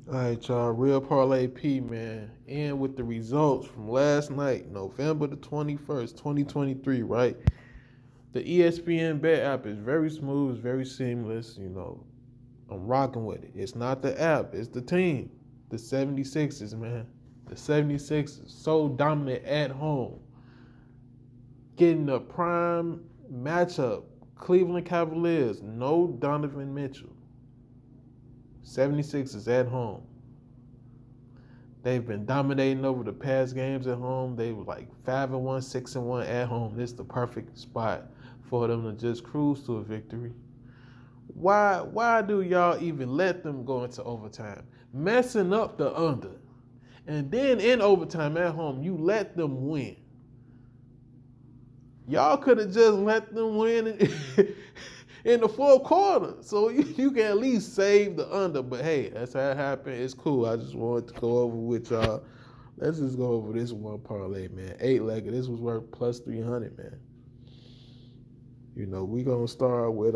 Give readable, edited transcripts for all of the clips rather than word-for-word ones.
All right, y'all. Real Parlay P, man. And with the results from last night, November the 21st, 2023, right? The ESPN Bet app is very smooth, it's very seamless. I'm rocking with it. It's not the app, it's the team. The 76ers, man. The 76ers, so dominant at home. Getting the prime matchup. Cleveland Cavaliers, no Donovan Mitchell. 76ers at home. They've been dominating over the past games at home. They were like 5-1, 6-1 at home. This is the perfect spot for them to just cruise to a victory. Why do y'all even let them go into overtime? Messing up the under. And then in overtime at home, you let them win. Y'all could have just let them win in the fourth quarter. So you can at least save the under. But hey, that's how it happened. It's cool. I just wanted to go over with y'all. Let's just go over this one parlay, man. 8-legger. This was worth plus 300, man. We gonna start with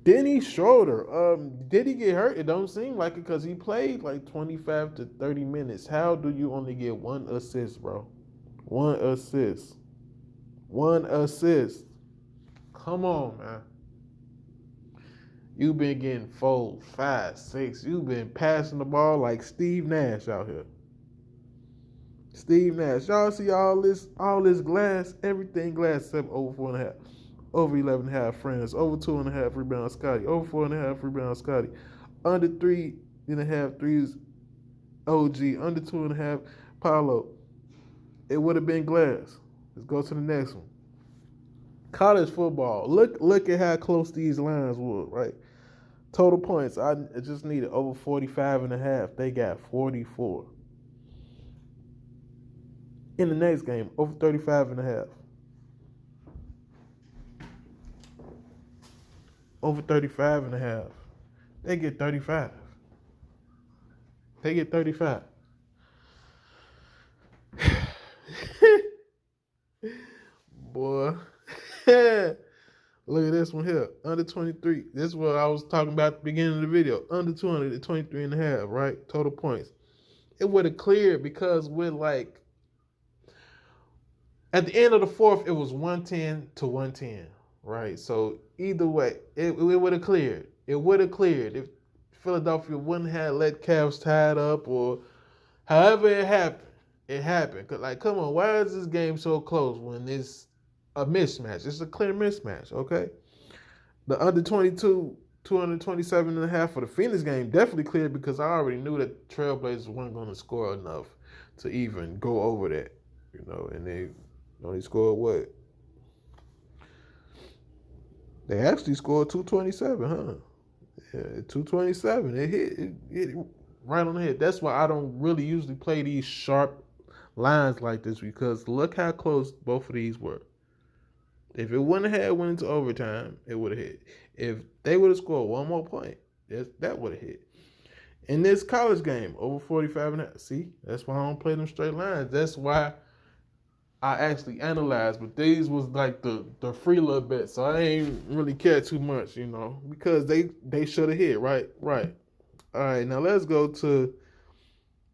Denny Schroeder. Did he get hurt? It don't seem like it because he played like 25 to 30 minutes. How do you only get one assist, bro? One assist. One assist. Come on, man. You've been getting 4, 5, 6. You've been passing the ball like Steve Nash out here. Steve Nash. Y'all see all this glass, everything glass except over 4.5. Over 11.5 friends. Over 2.5 rebounds, Scotty. Over 4.5 rebounds, Scotty. Under 3.5 threes, OG. Under 2.5, Paulo. It would have been glass. Let's go to the next one. College football. Look at how close these lines were, right? Total points. I just needed over 45.5. They got 44. In the next game, over 35.5. Over 35.5. They get 35. They get 35. Boy. Look at this one here. Under 23. This is what I was talking about at the beginning of the video. Under 200 at 23.5, right? Total points. It would have cleared because at the end of the fourth, it was 110 to 110, right? So either way, it would have cleared. It would have cleared if Philadelphia wouldn't have let Cavs tied up or however it happened. It happened. Cause come on, why is this game so close when it's a mismatch? It's a clear mismatch, okay? The under 22, 227.5 for the Phoenix game definitely cleared because I already knew that Trailblazers weren't going to score enough to even go over that, and they only scored what? They actually scored 227, huh? Yeah, 227. It hit right on the head. That's why I don't really usually play these sharp lines like this because look how close both of these were. If it wouldn't have went into overtime, it would have hit. If they would have scored one more point, that would have hit. In this college game, over 45.5. See, that's why I don't play them straight lines. That's why I actually analyzed. But these was like the free little bit, so I ain't really care too much, because they should have hit. Right, right. All right, now let's go to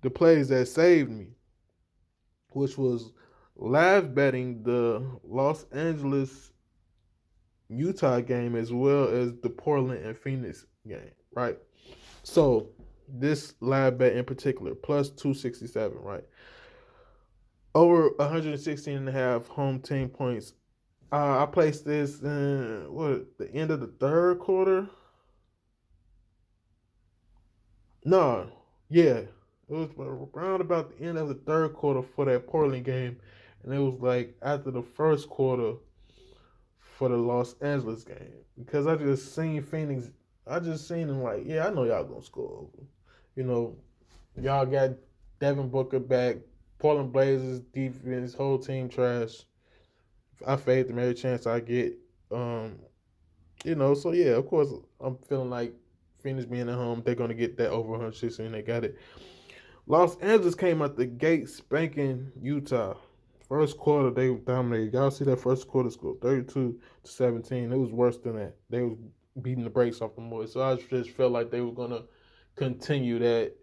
the plays that saved me, which was live betting the Los Angeles Utah game as well as the Portland and Phoenix game, right? So this live bet in particular, plus 267, right? Over 116.5 home team points. I placed this in the end of the third quarter. No, yeah, it was around about the end of the third quarter for that Portland game, and it was like after the first quarter for the Los Angeles game because I just seen Phoenix. I just seen them like, yeah, I know y'all gonna score over. You know, y'all got Devin Booker back. Portland Blazers defense, whole team trash. I fade them every chance I get. So yeah, of course I'm feeling like Phoenix being at home, they're gonna get that over 160 and they got it. Los Angeles came out the gate spanking Utah. First quarter they dominated. Y'all see that first quarter score 32-17. It was worse than that. beating the brakes off them boys. So I just felt like they were gonna continue that.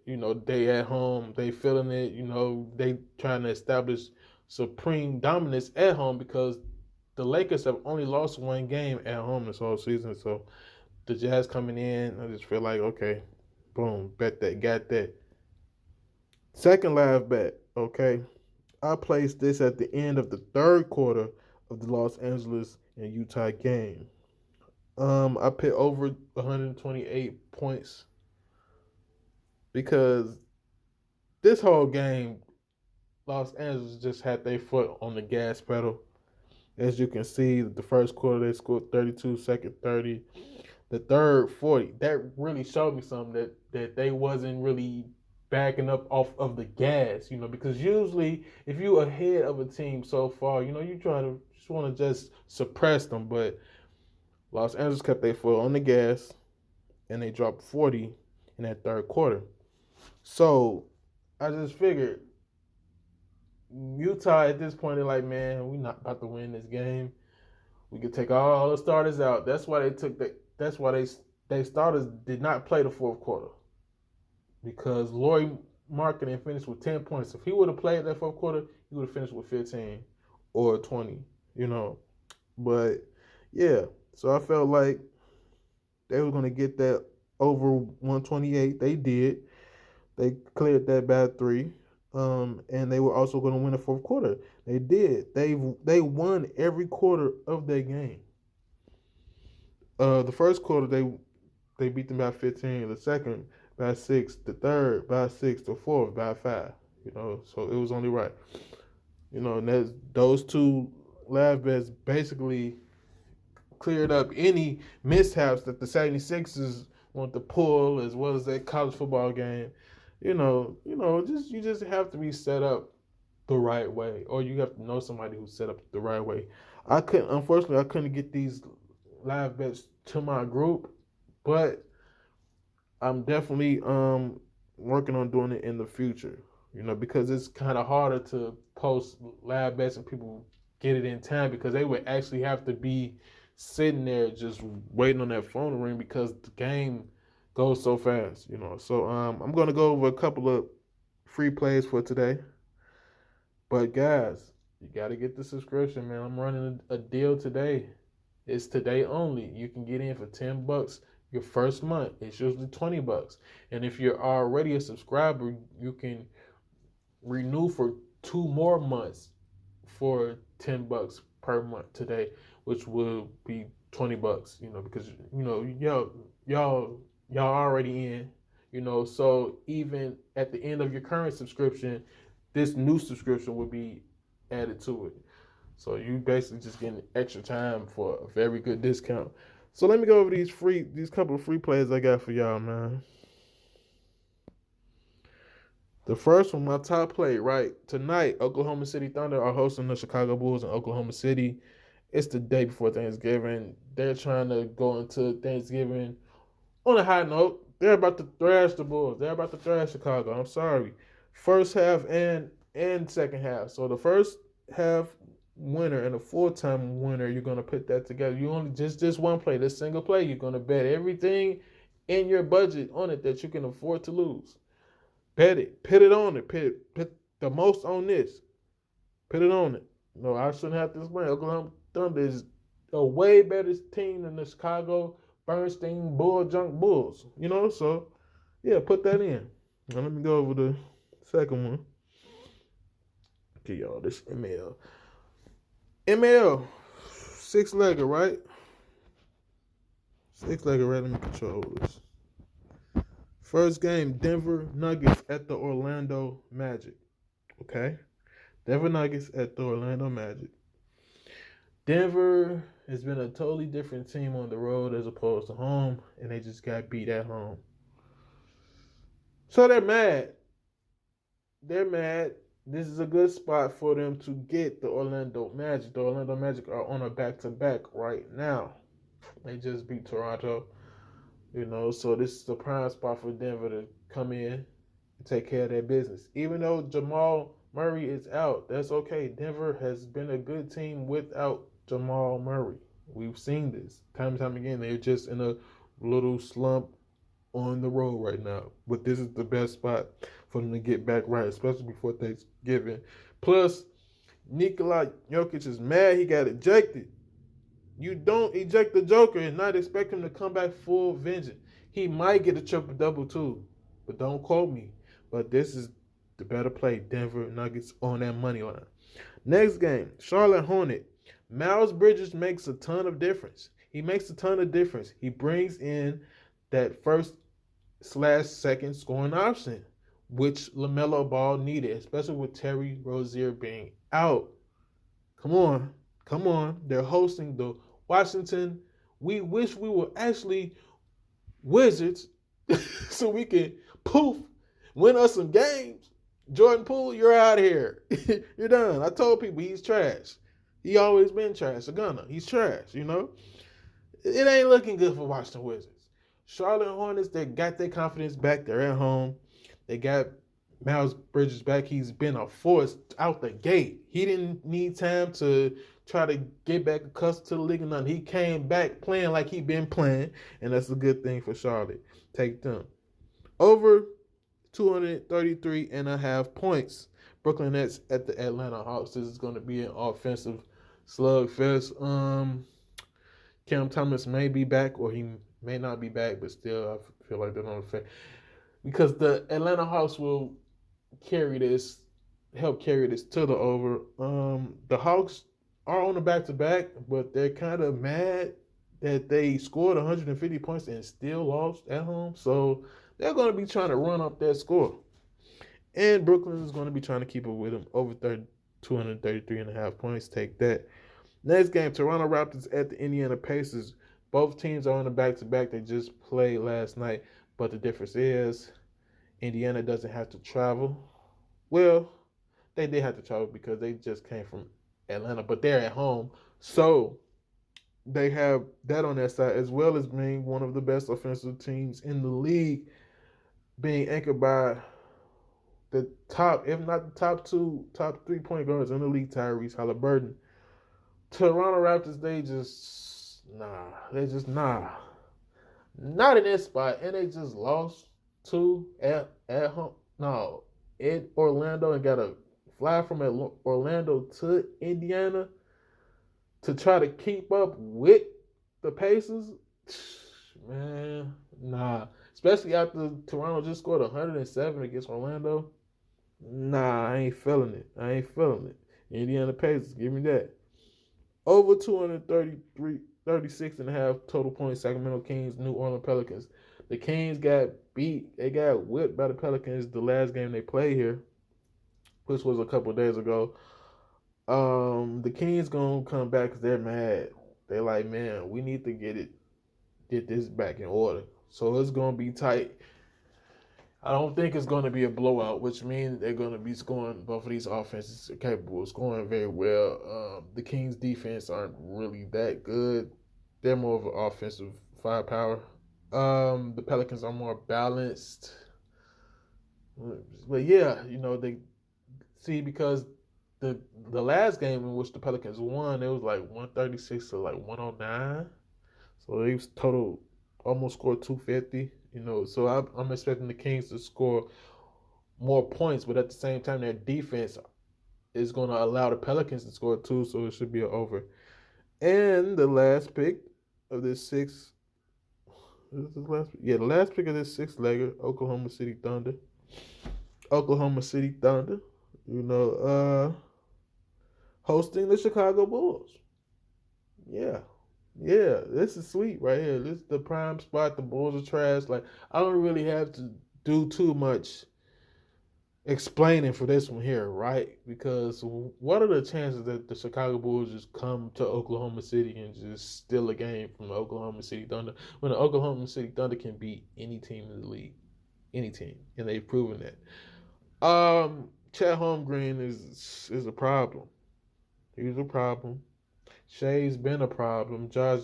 They at home, they feeling it. They trying to establish supreme dominance at home because the Lakers have only lost one game at home this whole season. So the Jazz coming in, I just feel like, okay, boom, bet that, got that. Second live bet, okay. I placed this at the end of the third quarter of the Los Angeles and Utah game. I put over 128 points because this whole game, Los Angeles just had their foot on the gas pedal. As you can see, the first quarter they scored 32, second 30, the third 40. That really showed me something that they wasn't really backing up off of the gas, because usually if you ahead of a team so far, you try to just want to just suppress them, but Los Angeles kept their foot on the gas and they dropped 40 in that third quarter. So I just figured Utah at this point, they're like, man, we're not about to win this game. We could take all the starters out. That's why they starters did not play the fourth quarter. Because Lauri Markkanen finished with 10 points. If he would have played that fourth quarter, he would have finished with 15 or 20, But yeah, so I felt like they were going to get that over 128. They did. They cleared that bad 3. And they were also going to win the fourth quarter. They did. They won every quarter of their game. The first quarter they beat them by 15. The second by 6. The third by 6. The fourth by 5. So it was only right. And those two live bets basically cleared up any mishaps that the 76ers want to pull, as well as that college football game. You just have to be set up the right way, or you have to know somebody who's set up the right way. Unfortunately, I couldn't get these live bets to my group, but I'm definitely working on doing it in the future. Because it's kind of harder to post live bets and people get it in time, because they would actually have to be sitting there just waiting on that phone to ring because the game goes so fast. So I'm gonna go over a couple of free plays for today. But guys, you gotta get the subscription, man. I'm running a deal today. It's today only. You can get in for $10 your first month. It's usually $20. And if you're already a subscriber, you can renew for 2 more months for $10 per month today, which will be $20. Because y'all already in. So even at the end of your current subscription, this new subscription will be added to it. So you basically just getting extra time for a very good discount. So let me go over these couple of free plays I got for y'all, man. The first one, my top play, right? Tonight, Oklahoma City Thunder are hosting the Chicago Bulls in Oklahoma City. It's the day before Thanksgiving. They're trying to go into Thanksgiving on a high note. They're about to thrash the Bulls. They're about to thrash Chicago. I'm sorry. First half and second half. So the first half winner and a full-time winner, you're going to put that together. You only just one play, this single play. You're going to bet everything in your budget on it that you can afford to lose. Bet it. Put it on it. Put the most on this. Put it on it. No, I shouldn't have to explain. Oklahoma Thunder is a way better team than the Chicago Bernstein Bull Junk Bulls. So yeah, put that in. Now let me go over the second one. Okay, y'all, this ML. ML, 6-legger, right? 6-legger, right? Let me control this. First game, Denver Nuggets at the Orlando Magic. Okay? Denver Nuggets at the Orlando Magic. Denver has been a totally different team on the road as opposed to home, and they just got beat at home. So they're mad. They're mad. This is a good spot for them to get the Orlando Magic. The Orlando Magic are on a back-to-back right now. They just beat Toronto. So this is the prime spot for Denver to come in and take care of their business. Even though Jamal Murray is out, that's okay. Denver has been a good team without Jamal Murray. We've seen this time and time again. They're just in a little slump on the road right now. But this is the best spot for them to get back right, especially before Thanksgiving. Plus, Nikola Jokic is mad he got ejected. You don't eject the Joker and not expect him to come back full vengeance. He might get a triple double too, but don't quote me. But this is the better play. Denver Nuggets on that money line. Next game, Charlotte Hornet. Miles Bridges makes a ton of difference. He makes a ton of difference. He brings in that first/second scoring option, which LaMelo Ball needed, especially with Terry Rozier being out. Come on. Come on. They're hosting the Washington. We wish we were actually Wizards so we can poof, win us some games. Jordan Poole, you're out of here. You're done. I told people he's trash. He always been trash. A gunner. He's trash, you know? It ain't looking good for Washington Wizards. Charlotte Hornets, they got their confidence back. They're at home. They got Miles Bridges back. He's been a force out the gate. He didn't need time to try to get back accustomed to the league or nothing. He came back playing like he been playing, and that's a good thing for Charlotte. Take them. Over 233.5 points. Brooklyn Nets at the Atlanta Hawks. This is going to be an offensive slugfest. Cam Thomas may be back or he may not be back, but still I feel like they're not affect because the Atlanta Hawks will help carry this to the over. The Hawks are on the back-to-back, but they're kind of mad that they scored 150 points and still lost at home. So they're going to be trying to run up that score. And Brooklyn is going to be trying to keep it with them over 233.5 points. Take that. Next game, Toronto Raptors at the Indiana Pacers. Both teams are on the back-to-back. They just played last night. But the difference is Indiana doesn't have to travel. Well, they did have to travel because they just came from Atlanta. But they're at home. So they have that on their side, as well as being one of the best offensive teams in the league, being anchored by the top, if not the top three point guards in the league, Tyrese Halliburton. Toronto Raptors, they just not in this spot, and they just lost to at home. No, in Orlando, and got to fly from Orlando to Indiana to try to keep up with the Pacers. Man, nah. Especially after Toronto just scored 107 against Orlando. Nah, I ain't feeling it. Indiana Pacers, give me that. Over 236.5 total points, Sacramento Kings, New Orleans Pelicans. The Kings got beat. They got whipped by the Pelicans the last game they played here, which was a couple of days ago. The Kings gonna come back because they're mad. They're like, man, we need to get this back in order. So it's gonna be tight. I don't think it's going to be a blowout, which means they're going to be scoring. Both of these offenses are capable of scoring very well. The Kings' defense aren't really that good. They're more of an offensive firepower. The Pelicans are more balanced. But yeah, they see because the last game in which the Pelicans won, it was like 136 to like 109. So they was total almost scored 250. So I'm expecting the Kings to score more points, but at the same time, their defense is going to allow the Pelicans to score too, so it should be an over. And the last pick of this the last pick of this six-legger, Oklahoma City Thunder. Hosting the Chicago Bulls. Yeah, this is sweet right here. This is the prime spot. The Bulls are trash. Like, I don't really have to do too much explaining for this one here, right? Because what are the chances that the Chicago Bulls just come to Oklahoma City and just steal a game from the Oklahoma City Thunder when the Oklahoma City Thunder can beat any team in the league? Any team. And they've proven that. Chet Holmgren is a problem. He's a problem. Shea's been a problem. Josh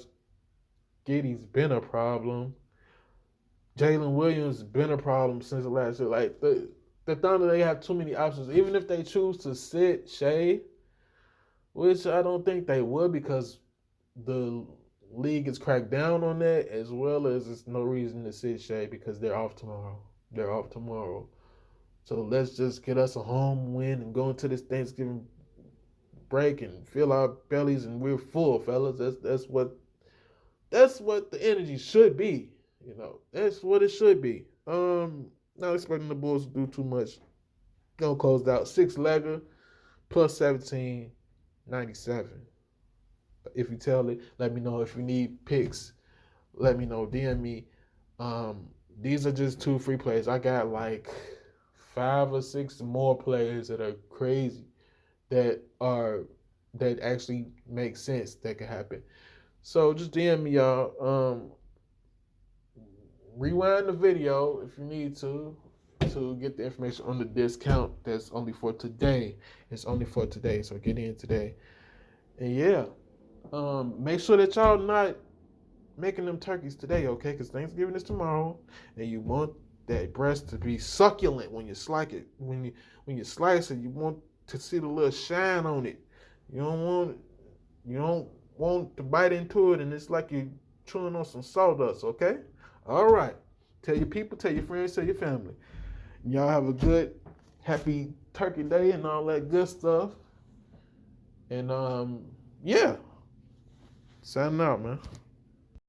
Giddey's been a problem. Jalen Williams been a problem since the last year. Like, the Thunder, they have too many options. Even if they choose to sit Shea, which I don't think they would because the league has cracked down on that, as well as there's no reason to sit shade because they're off tomorrow. They're off tomorrow. So let's just get us a home win and go into this Thanksgiving break and fill our bellies and we're full, fellas. That's what the energy should be. You know, that's what it should be. Not expecting the Bulls to do too much. Gonna close out 6-legger plus 17.97. If you tell it, let me know. If you need picks, let me know. DM me. These are just 2 free plays. I got like 5 or 6 more players that are crazy that actually make sense that could happen. So just DM me, y'all. Rewind the video if you need to get the information on the discount. That's only for today. It's only for today, so get in today. And yeah, make sure that y'all not making them turkeys today, okay? Because Thanksgiving is tomorrow, and you want that breast to be succulent when you slice it. When you slice it, you want to see the little shine on it. You don't want to bite into it, and it's like you're chewing on some sawdust, okay? All right. Tell your people, tell your friends, tell your family. Y'all have a good, happy Turkey Day and all that good stuff. And yeah, signing out, man.